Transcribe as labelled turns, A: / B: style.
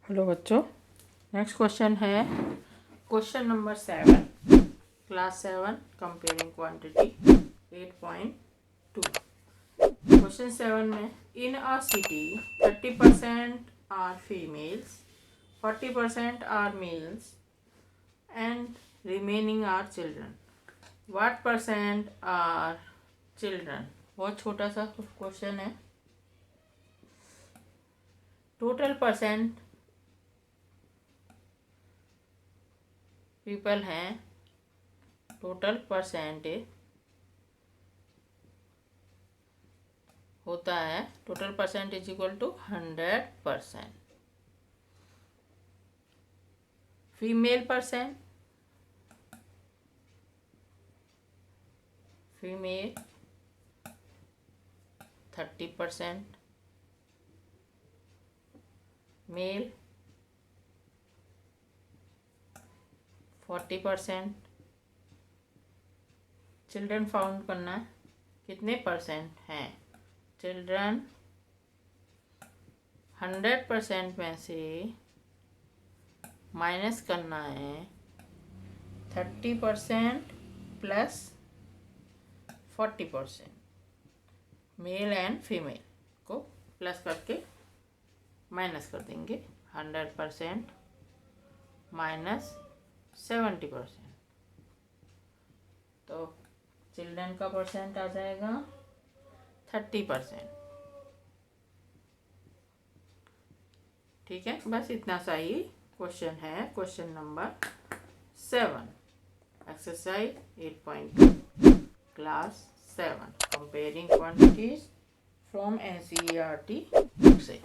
A: Hello बच्चों, next question है question number 7, class 7 comparing quantity 8.2। Question 7 में in a city 30% are females, 40% are males and remaining are children, what percent are children. बहुत छोटा सा question है। Total percent people हैं, total percentage होता है, total percentage equal to 100%। Female percent, female 30%, male 40%। Children found करना है कितने परसेंट हैं। चिल्ड्रन 100% में से माइनस करना है 30% प्लस 40%। मेल एंड फीमेल को प्लस करके माइनस कर देंगे। 100% माइनस 70%, तो चिल्ड्रन का परसेंट आ जाएगा 30%। ठीक है, बस इतना सा ही क्वेश्चन है। Question number 7, exercise 8.2, class 7 comparing quantities from NCERT book से।